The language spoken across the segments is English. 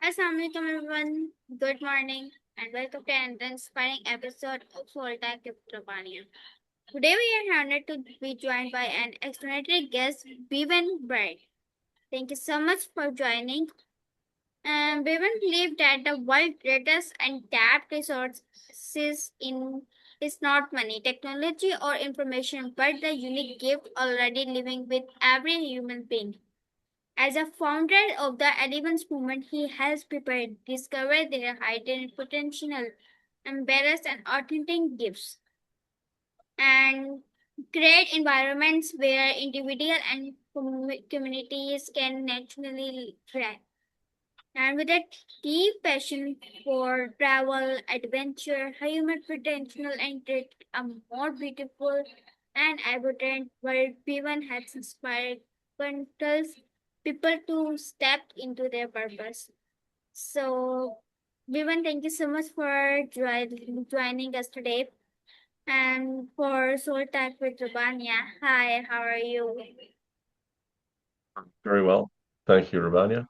Assalamualaikum everyone. Good morning and welcome to another inspiring episode of Soul Tech with Rubania. Today we are honored to be joined by an extraordinary guest, Bevan Bird. Thank you so much for joining. Bevan believed that the world's greatest untapped resources in is not money, technology, or information, but the unique gift already living with every human being. As a founder of the Aliveness Movement, he helps people discover their hidden potential, embrace and authentic gifts, and create environments where individuals and communities can naturally thrive. And with a deep passion for travel, adventure, human potential, and create a more beautiful and abundant world, Bevan has inspired countless people to step into their purpose. So, Bevan, thank you so much for joining us today. And for Soul Talk with Rubania, hi, how are you? Very well. Thank you, Rubania.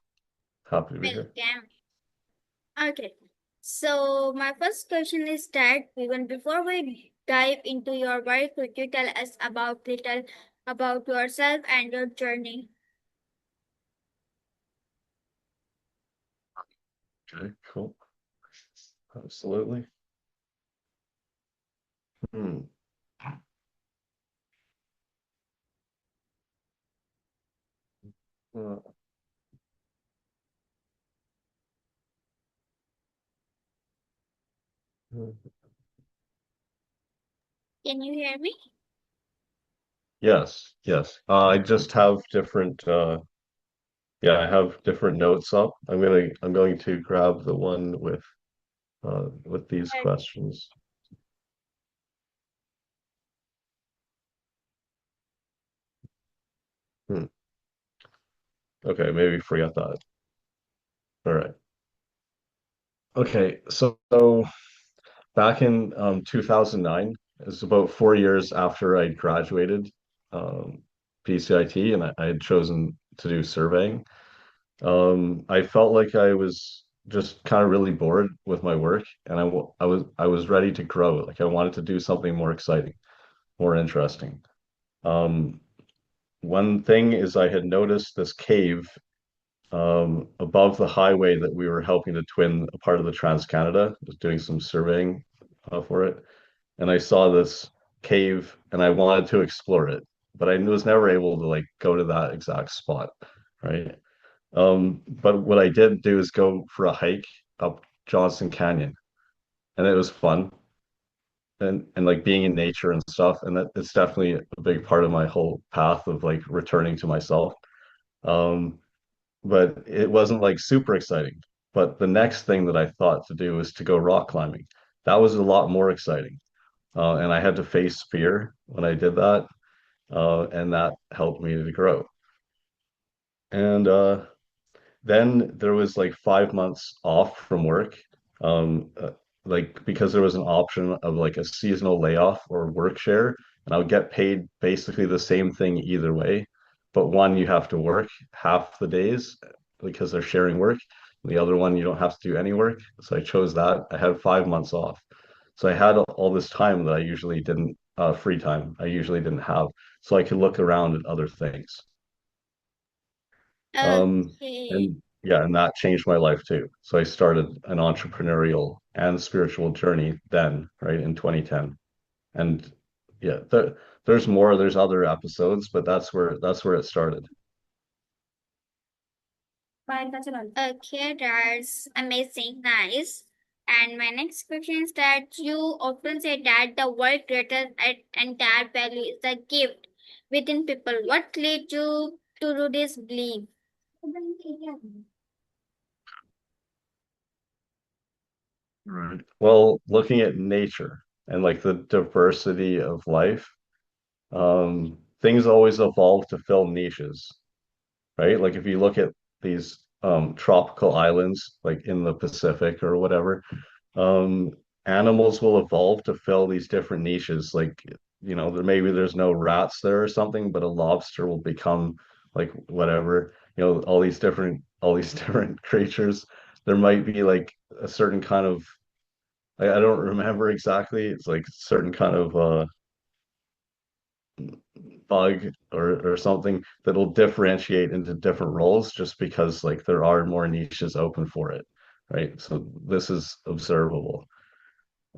Happy to be here. Welcome. Okay. So my first question is that even before we dive into your work, could you tell us about little about yourself and your journey? Okay, cool. Absolutely. Hmm. Uh, Can you hear me? yes, yes. I just have different yeah, I have different notes up. I'm going to grab the one with these Uh, questions. Hmm. Okay, maybe forget that. All right. Okay, so back in 2009, it was about 4 years after I graduated PCIT and I had chosen to do surveying. I felt like I was just kind of really bored with my work, and I was ready to grow. Like I wanted to do something more exciting, more interesting. Um, One thing is I had noticed this cave above the highway that we were helping to twin a part of the Trans-Canada. I was doing some surveying for it, and I saw this cave, and I wanted to explore it, but I was never able to like go to that exact spot, right? But what I did do is go for a hike up Johnson Canyon, and it was fun and like being in nature and stuff. And that it's definitely a big part of my whole path of like returning to myself. Um, but it wasn't like super exciting. But the next thing that I thought to do was to go rock climbing. That was a lot more exciting. And I had to face fear when I did that, and that helped me to grow. And then there was like 5 months off from work, like because there was an option of like a seasonal layoff or work share, and I would get paid basically the same thing either way. But one, you have to work half the days because they're sharing work. The other one, you don't have to do any work. So I chose that. I had 5 months off. So I had all this time that I usually didn't, free time I usually didn't have. So I could look around at other things. Okay. And yeah, and that changed my life too. So I started an entrepreneurial and spiritual journey then, right, in 2010. And yeah, there's more, there's other episodes, but that's where it started. Okay, that's amazing, nice. And my next question is that you often say that the world greatest and that value is the gift within people. What led you to do this belief? Right. Well, looking at nature and like the diversity of life, things always evolve to fill niches, right? Like if you look at these tropical islands, like in the Pacific or whatever, um, animals will evolve to fill these different niches. Like, there's no rats there or something, but a lobster will become like whatever, all these different creatures. there might be like a certain kind of I don't remember exactly. It's like certain kind of bug or something that'll differentiate into different roles just because like there are more niches open for it, right? So this is observable.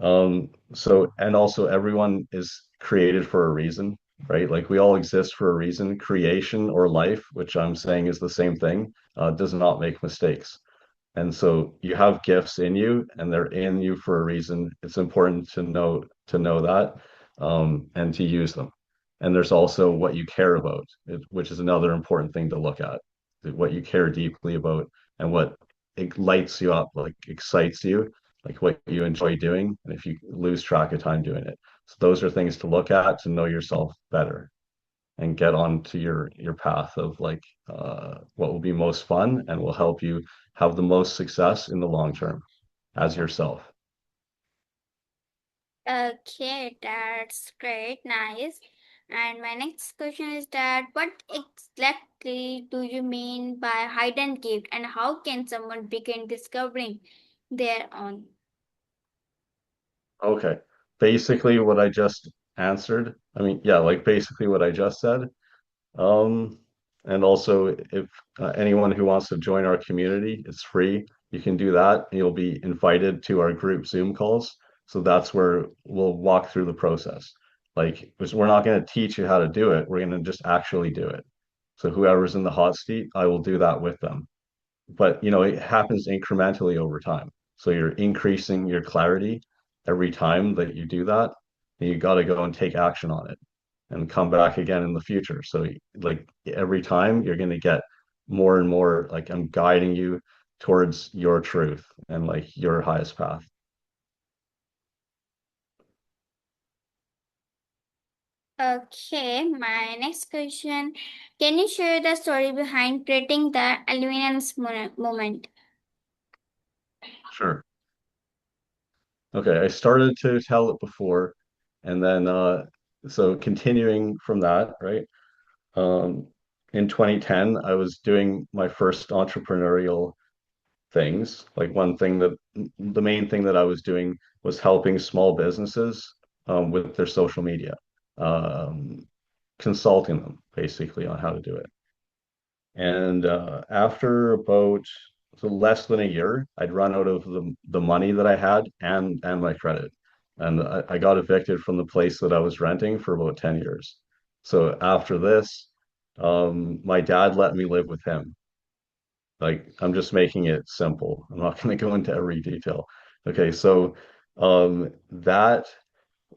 So and also everyone is created for a reason, right? Like we all exist for a reason. Creation or life, which I'm saying is the same thing, does not make mistakes. And so you have gifts in you and they're in you for a reason. It's important to know that and to use them. And there's also what you care about, which is another important thing to look at. What you care deeply about and what it lights you up, like excites you, like what you enjoy doing, and if you lose track of time doing it. So those are things to look at to know yourself better and get on to your path of like what will be most fun and will help you have the most success in the long term as yourself. Okay, that's great, nice. And my next question is that what exactly do you mean by hidden gift and how can someone begin discovering their own? Okay. Basically what I just answered. I mean, yeah, like basically what I just said. Um, and also, if anyone who wants to join our community, it's free. You can do that. You'll be invited to our group Zoom calls. So that's where we'll walk through the process. Like, 'cause we're not going to teach you how to do it. We're going to just actually do it. So whoever's in the hot seat, I will do that with them. But it happens incrementally over time. So you're increasing your clarity every time that you do that. And you got to go and take action on it and come back again in the future. So like every time you're going to get more and more like I'm guiding you towards your truth and like your highest path. Okay, my next question. Can you share the story behind creating the Aliveness movement? Sure. Okay, I started to tell it before and then so continuing from that, right? Um in 2010 I was doing my first entrepreneurial things. Like one thing that the main thing that I was doing was helping small businesses with their social media, um, consulting them basically on how to do it. And after about so less than a year, I'd run out of the money that I had and my credit. And I got evicted from the place that I was renting for about 10 years. So after this, my dad let me live with him. Like I'm just making it simple. I'm not going to go into every detail. Okay, so that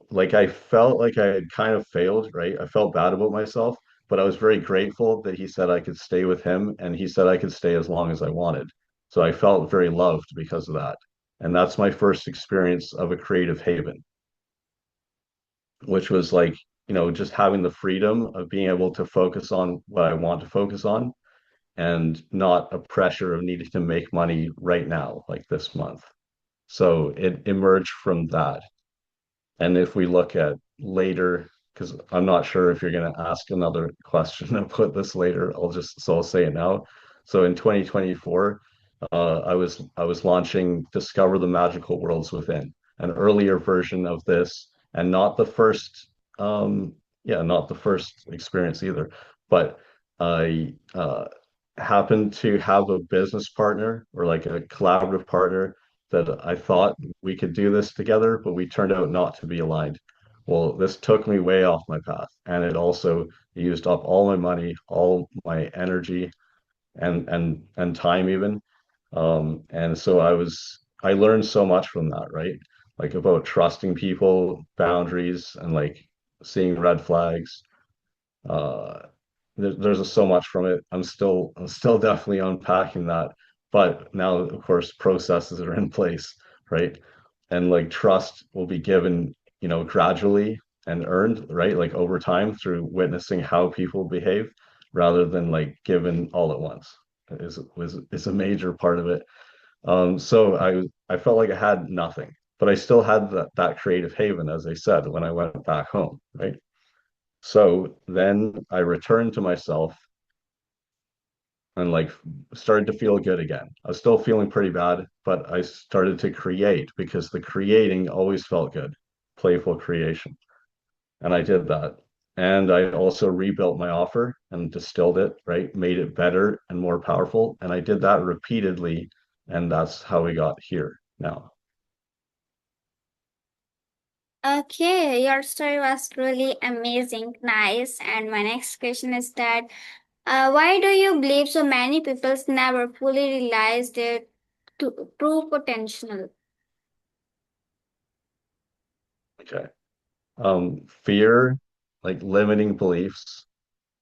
like I felt like I had kind of failed, right? I felt bad about myself, but I was very grateful that he said I could stay with him and he said I could stay as long as I wanted. So I felt very loved because of that. And that's my first experience of a creative haven, which was like, just having the freedom of being able to focus on what I want to focus on and not a pressure of needing to make money right now, like this month. So it emerged from that. And if we look at later, because I'm not sure if you're going to ask another question about this later, I'll say it now. So in 2024, I was launching Discover the Magical Worlds Within, an earlier version of this, and not the first, not the first experience either. But I happened to have a business partner or like a collaborative partner that I thought we could do this together, but we turned out not to be aligned. Well, this took me way off my path, and it also used up all my money, all my energy, and time even. And so I learned so much from that, right? Like about trusting people, boundaries, and like seeing red flags. Uh, there's just so much from it. I'm still definitely unpacking that, but now of course processes are in place, right? And like trust will be given, gradually and earned, right? Like over time through witnessing how people behave rather than like given all at once is a major part of it. So I felt like I had nothing, but I still had that creative haven, as I said, when I went back home, right? So then I returned to myself and like started to feel good again. I was still feeling pretty bad, but I started to create because the creating always felt good, playful creation. And I did that. And I also rebuilt my offer and distilled it, right? Made it better and more powerful. And I did that repeatedly. And that's how we got here now. Okay, your story was really amazing, nice. And my next question is that why do you believe so many people never fully realize their true potential? Okay. Fear, like limiting beliefs,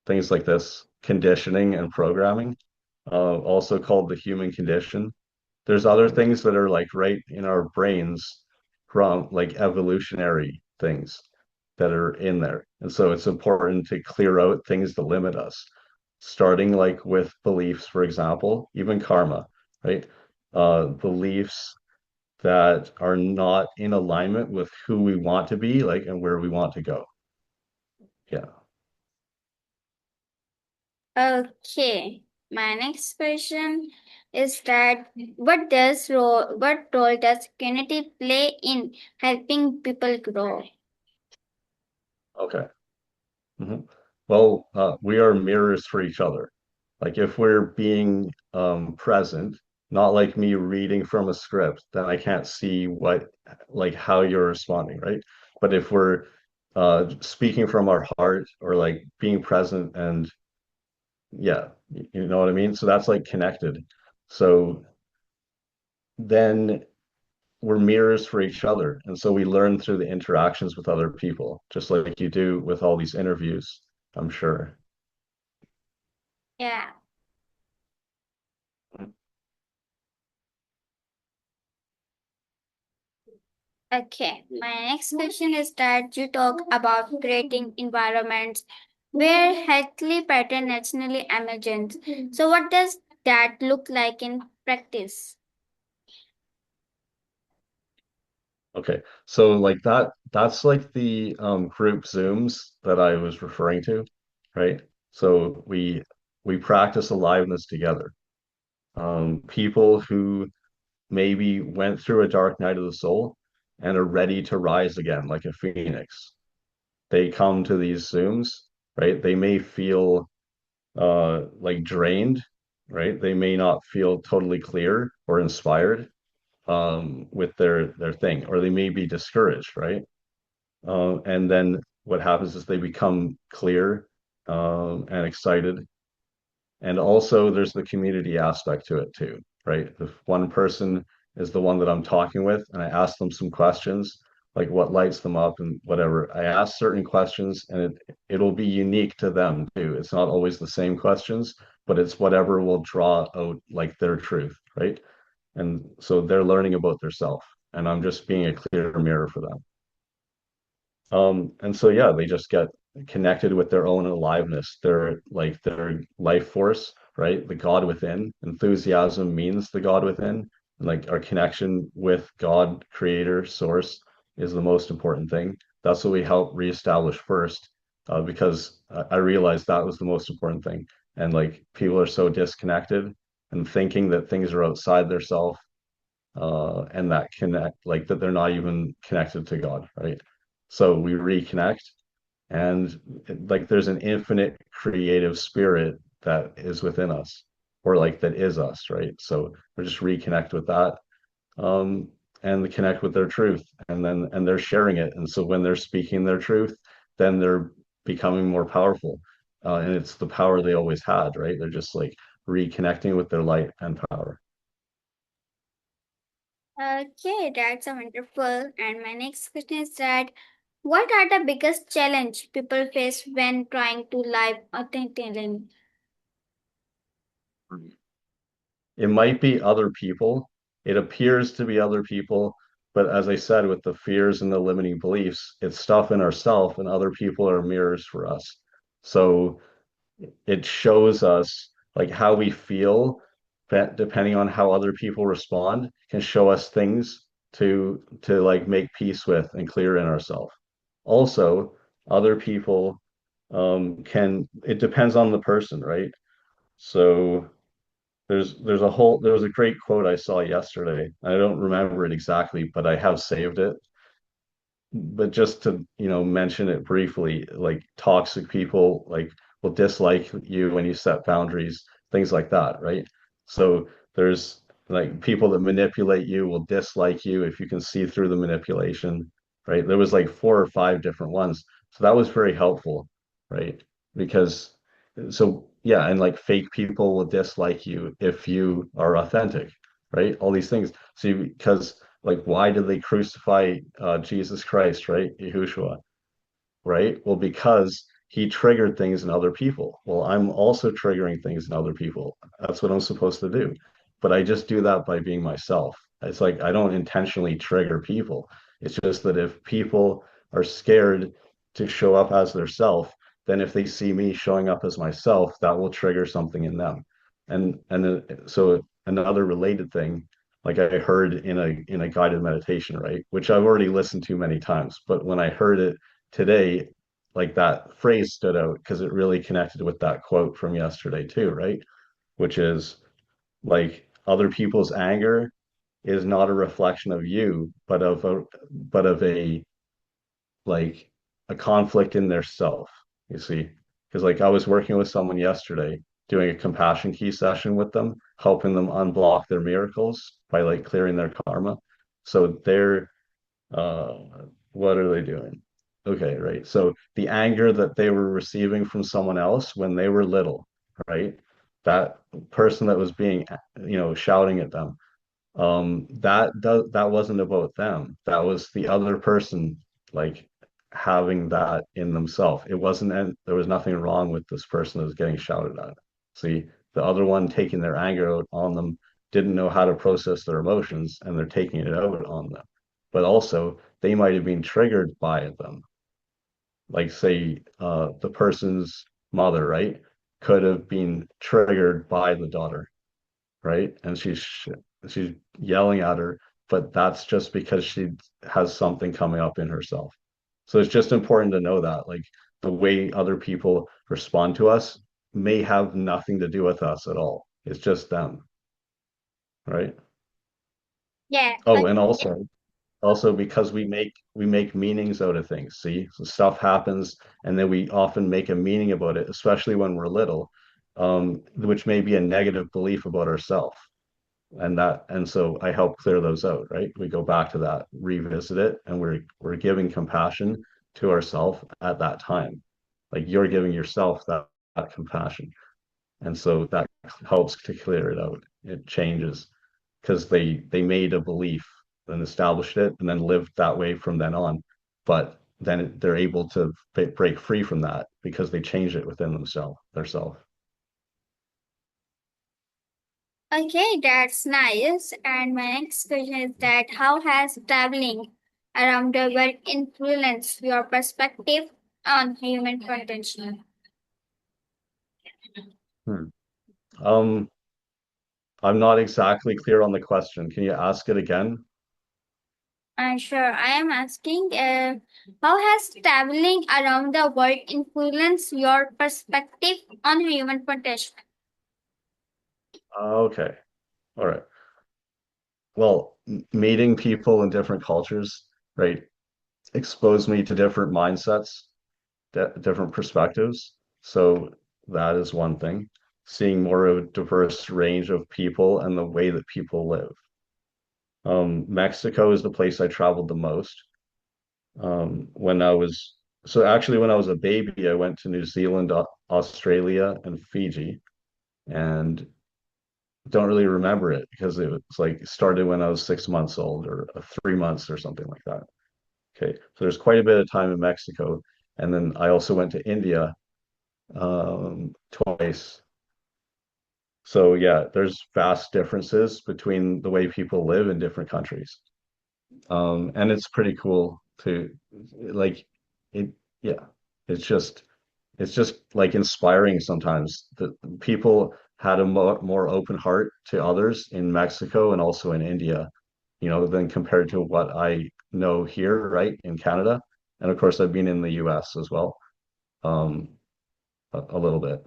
things like this, conditioning and programming, also called the human condition. There's other things that are like right in our brains from like evolutionary things that are in there. And so it's important to clear out things that limit us, starting like with beliefs, for example, even karma, right? Beliefs that are not in alignment with who we want to be, like, and where we want to go. Yeah. Okay, my next question is that what role does community play in helping people grow? Okay. Mhm. Well, we are mirrors for each other. Like if we're being present, not like me reading from a script, then I can't see like how you're responding, right? But if we're speaking from our heart or like being present and yeah, you know what I mean? So that's like connected. So then we're mirrors for each other. And so we learn through the interactions with other people, just like you do with all these interviews, I'm sure. Yeah. Okay, my next question is that you talk about creating environments where healthy pattern naturally emerges. So, what does that look like in practice? Okay. So like that's like the group Zooms that I was referring to, right? So we practice aliveness together. People who maybe went through a dark night of the soul and are ready to rise again like a phoenix. They come to these Zooms, right? They may feel like drained, right? They may not feel totally clear or inspired with their thing, or they may be discouraged, right? And then what happens is they become clear and excited. And also, there's the community aspect to it too, right? If one person is the one that I'm talking with, and I ask them some questions, like what lights them up and whatever, I ask certain questions, and it'll be unique to them too. It's not always the same questions, but it's whatever will draw out like their truth, right? And so they're learning about their self, and I'm just being a clear mirror for them. And so yeah, they just get connected with their own aliveness, their life force, right? The God within. Enthusiasm means the God within. And like our connection with God, creator, source is the most important thing. That's what we help reestablish first, because I realized that was the most important thing. And like people are so disconnected and thinking that things are outside their self, and that connect like that they're not even connected to God, right? So we reconnect, and like there's an infinite creative spirit that is within us, or like that is us, right? So we just reconnect with that, um, and connect with their truth, and they're sharing it, and so when they're speaking their truth, then they're becoming more powerful, and it's the power they always had, right? They're just like reconnecting with their light and power. Okay, that's a wonderful. And my next question is that what are the biggest challenge people face when trying to live authentically? It might be other people. It appears to be other people, but as I said, with the fears and the limiting beliefs, it's stuff in ourself, and other people are mirrors for us. So it shows us like how we feel, depending on how other people respond, can show us things to like make peace with and clear in ourselves. Also, other people can, it depends on the person, right? So. there was a great quote I saw yesterday. I don't remember it exactly, but I have saved it. But just to, mention it briefly, like toxic people like will dislike you when you set boundaries, things like that, right? So there's like people that manipulate you will dislike you if you can see through the manipulation, right? There was like four or five different ones. So that was very helpful, right? Because so yeah, and like fake people will dislike you if you are authentic, right? All these things. See, because like why did they crucify Jesus Christ, right? Yahushua, right? Well, because he triggered things in other people. Well, I'm also triggering things in other people. That's what I'm supposed to do. But I just do that by being myself. It's like I don't intentionally trigger people. It's just that if people are scared to show up as their self, then if they see me showing up as myself, that will trigger something in them. So another related thing, like I heard in a guided meditation, right, which I've already listened to many times, but when I heard it today, like that phrase stood out because it really connected with that quote from yesterday too, right? Which is like other people's anger is not a reflection of you, but of a like a conflict in their self, you see. Because like I was working with someone yesterday doing a compassion key session with them, helping them unblock their miracles by like clearing their karma. So they're uh, what are they doing? Okay, right. So the anger that they were receiving from someone else when they were little, right? That person that was being, shouting at them, that wasn't about them. That was the other person, like having that in themselves. It wasn't, and there was nothing wrong with this person that was getting shouted at. See, the other one taking their anger out on them didn't know how to process their emotions, and they're taking it out on them. But also, they might have been triggered by them. Like, say, the person's mother, right, could have been triggered by the daughter, right? And she's yelling at her, but that's just because she has something coming up in herself. So it's just important to know that, like the way other people respond to us may have nothing to do with us at all. It's just them, right? Yeah, Oh, and also because we make meanings out of things. See, so stuff happens, and then we often make a meaning about it, especially when we're little, which may be a negative belief about ourselves. And so I help clear those out, right? We go back to that, revisit it, and we're giving compassion to ourselves at that time. Like you're giving yourself that compassion. And so that helps to clear it out. It changes because they made a belief and established it and then lived that way from then on. But then they're able to break free from that because they changed it within themselves, their self. okay, that's nice. And my next question is that how has traveling around the world influenced your perspective on human potential? Hmm. Um, I'm not exactly clear on the question. Can you ask it again? Sure, I am asking, how has traveling around the world influenced your perspective on human potential? Okay. All right. Well, meeting people in different cultures, right, exposed me to different mindsets, different perspectives. So that is one thing. Seeing more of a diverse range of people and the way that people live. Mexico is the place I traveled the most. When I was so actually when I was a baby, I went to New Zealand, Australia, and Fiji, and don't really remember it because it was like started when I was 6 months old or 3 months or something like that. Okay, so there's quite a bit of time in Mexico, and then I also went to India twice. So yeah, there's vast differences between the way people live in different countries, and it's pretty cool to like it. Yeah, it's just it's just like inspiring sometimes that people had a more open heart to others in Mexico and also in India, than compared to what I know here, right, in Canada. And of course, I've been in the US as well, a little bit.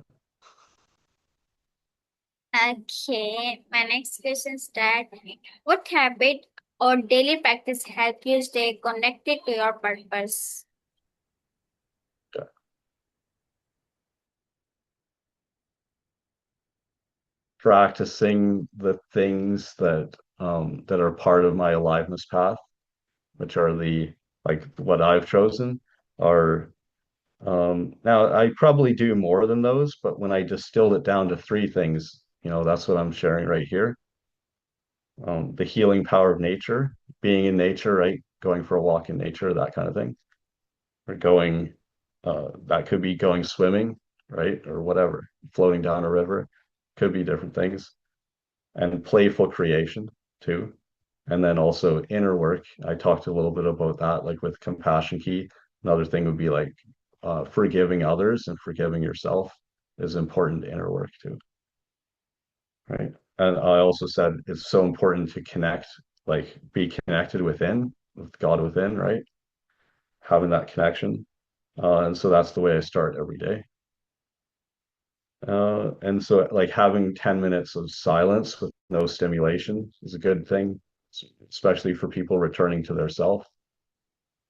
Okay, my next question is that what habit or daily practice help you stay connected to your purpose? Practicing the things that are part of my aliveness path, which are the like what I've chosen, are now I probably do more than those, but when I distilled it down to three things, that's what I'm sharing right here. The healing power of nature, being in nature, right? Going for a walk in nature, that kind of thing. Or going, that could be going swimming, right? Or whatever, floating down a river, could be different things. And playful creation too. And then also inner work. I talked a little bit about that, like with compassion key. Another thing would be like forgiving others and forgiving yourself is important inner work too, right? And I also said it's so important to connect, like be connected within, with God within, right? Having that connection. And so that's the way I start every day. And so like having 10 minutes of silence with no stimulation is a good thing, especially for people returning to their self.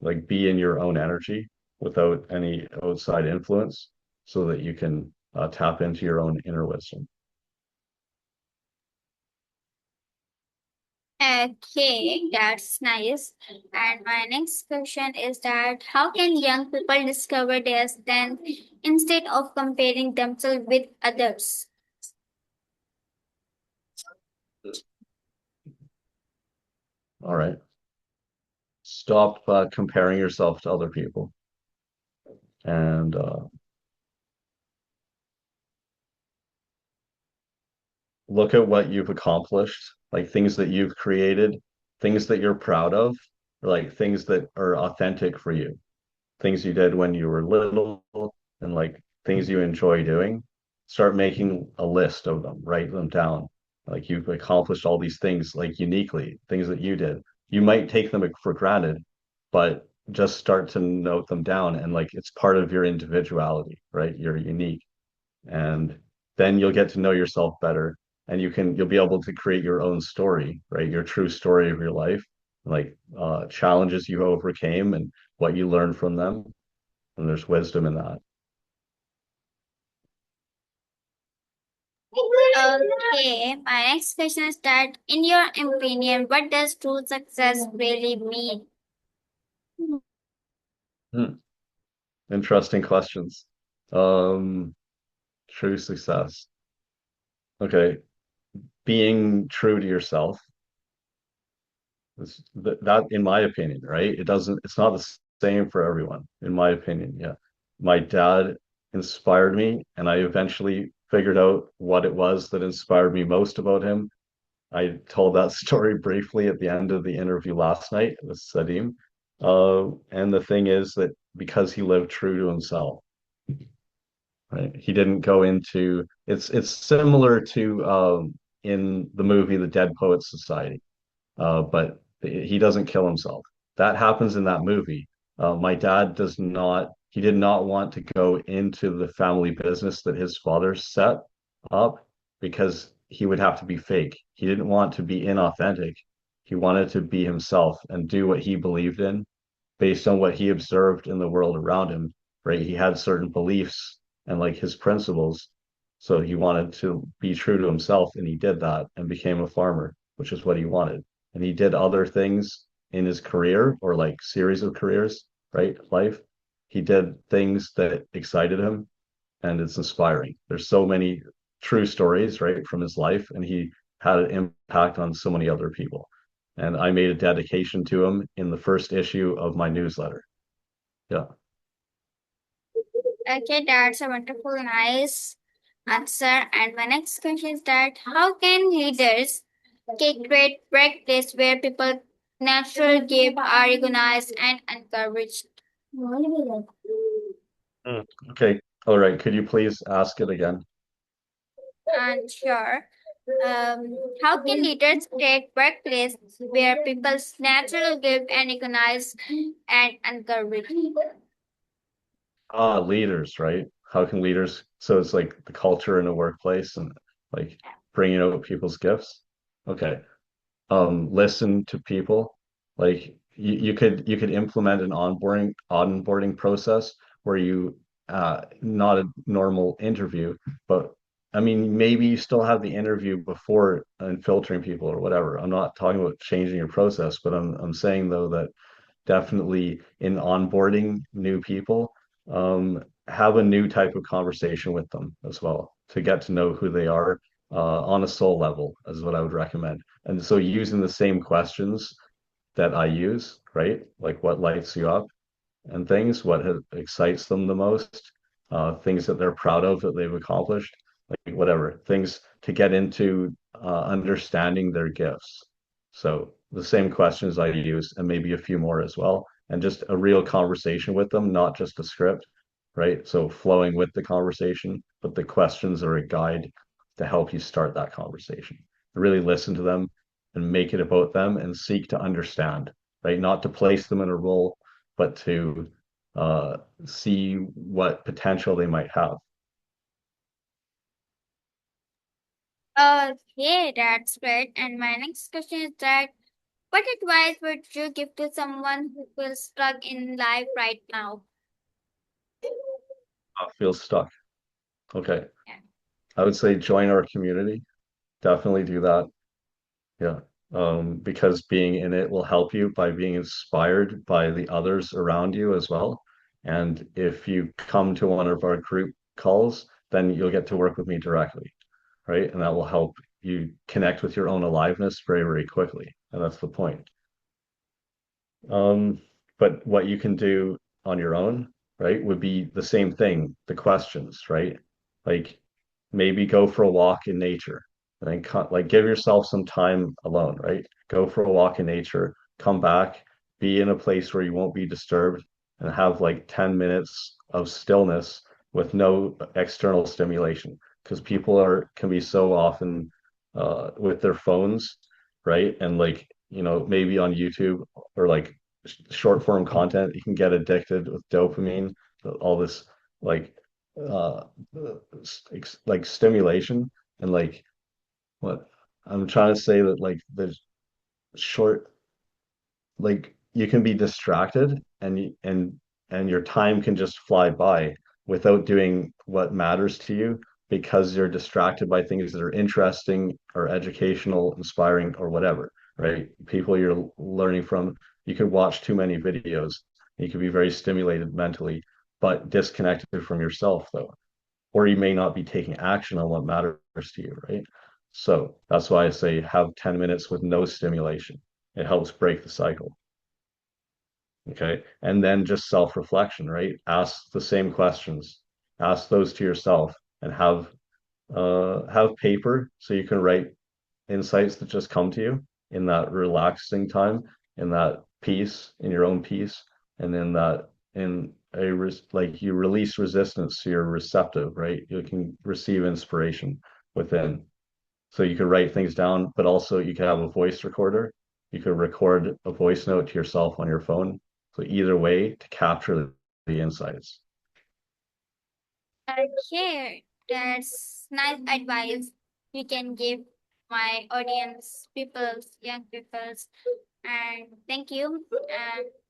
Like be in your own energy without any outside influence so that you can tap into your own inner wisdom. Okay, that's nice. And my next question is that how can young people discover their strength instead of comparing themselves with others? All right. Stop comparing yourself to other people and look at what you've accomplished, like things that you've created, things that you're proud of, like things that are authentic for you, things you did when you were little, and like things you enjoy doing. Start making a list of them, write them down. Like you've accomplished all these things, like uniquely, things that you did. You might take them for granted, but just start to note them down. And like it's part of your individuality, right? You're unique, and then you'll get to know yourself better, and you'll be able to create your own story, right? Your true story of your life, like challenges you overcame and what you learned from them, and there's wisdom in that. Okay, my next question is that in your opinion, what does true success really mean? Hmm. Interesting questions. um True success, okay, being true to yourself. That, in my opinion, right? It's not the same for everyone, in my opinion. Yeah. My dad inspired me, and I eventually figured out what it was that inspired me most about him. I told that story briefly at the end of the interview last night with Sadim. And the thing is that because he lived true to himself, right? He didn't go into it's similar to in the movie The Dead Poets Society, but he doesn't kill himself. That happens in that movie. My dad does not, he did not want to go into the family business that his father set up because he would have to be fake. He didn't want to be inauthentic. He wanted to be himself and do what he believed in based on what he observed in the world around him, right? He had certain beliefs and like his principles. So he wanted to be true to himself, and he did that and became a farmer, which is what he wanted. And he did other things in his career or like series of careers, right? Life. He did things that excited him, and it's inspiring. There's so many true stories, right, from his life, and he had an impact on so many other people. And I made a dedication to him in the first issue of my newsletter. Yeah. Okay, that's a wonderful, nice answer. And my next question is that how can leaders create practice where people naturally give are recognized and encouraged? Mm. Okay. All right. Could you please ask it again? And sure. How can leaders create workplace where people naturally give and recognize and encourage? Leaders, right? How can leaders? So it's like the culture in a workplace and like bringing out people's gifts. Okay. Listen to people. Like you could implement an onboarding process where you not a normal interview, but I mean maybe you still have the interview before and filtering people or whatever. I'm not talking about changing your process, but I'm saying though that definitely in onboarding new people, have a new type of conversation with them as well to get to know who they are on a soul level, is what I would recommend. And so using the same questions that I use, right? Like what lights you up and things, what excites them the most, things that they're proud of that they've accomplished, like whatever, things to get into understanding their gifts. So the same questions I use and maybe a few more as well, and just a real conversation with them, not just a script, right? So flowing with the conversation, but the questions are a guide to help you start that conversation. Really listen to them and make it about them and seek to understand, right? Not to place them in a role, but to see what potential they might have. Okay, that's great. And my next question is that what advice would you give to someone who feels stuck in life right now? Feel stuck. Okay. Yeah. I would say join our community. Definitely do that. Yeah. Because being in it will help you by being inspired by the others around you as well. And if you come to one of our group calls, then you'll get to work with me directly, right? And that will help you connect with your own aliveness very, very quickly. And that's the point. Um, but what you can do on your own, right, would be the same thing, the questions, right? Like maybe go for a walk in nature and then like give yourself some time alone, right? Go for a walk in nature, come back, be in a place where you won't be disturbed and have like 10 minutes of stillness with no external stimulation because people are can be so often with their phones, right? And like, maybe on YouTube or like short form content, you can get addicted with dopamine, all this like uh like stimulation and like what I'm trying to say that like the short like you can be distracted and your time can just fly by without doing what matters to you because you're distracted by things that are interesting or educational, inspiring, or whatever, right? People you're learning from, you could watch too many videos. You could be very stimulated mentally, but disconnected from yourself, though. Or you may not be taking action on what matters to you, right? So that's why I say have 10 minutes with no stimulation. It helps break the cycle. Okay. And then just self-reflection, right? Ask the same questions. Ask those to yourself and have paper so you can write insights that just come to you in that relaxing time, in that peace, in your own peace, and in that in like you release resistance so you're receptive, right? You can receive inspiration within. So you could write things down, but also you could have a voice recorder. You could record a voice note to yourself on your phone. So either way to capture the insights. Okay, that's nice advice you can give my audience, people's, young people's. And thank you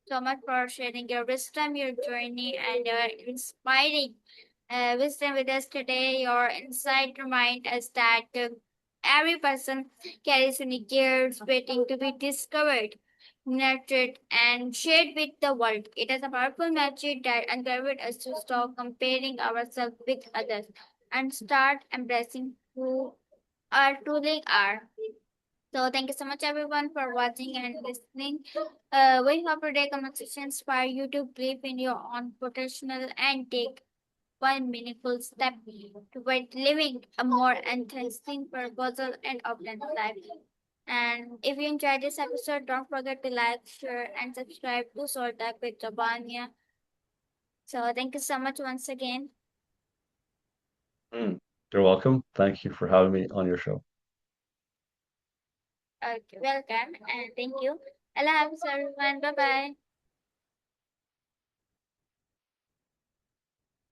so much for sharing your wisdom, your journey, and your inspiring wisdom with us today. Your insight remind us that every person carries unique gifts waiting to be discovered, nurtured, and shared with the world. It is a powerful message that encourages us to stop comparing ourselves with others and start embracing who are truly are. So thank you so much everyone for watching and listening. We hope today conversation inspire you to believe in your own potential and take one meaningful step toward living a more enhancing, purposeful, and open life. And if you enjoyed this episode, don't forget to like, share, and subscribe to Soul Talk with Rubania. So thank you so much once again. Mm. You're welcome. Thank you for having me on your show. Okay, welcome and thank you. Allah Hafiz everyone. Bye bye.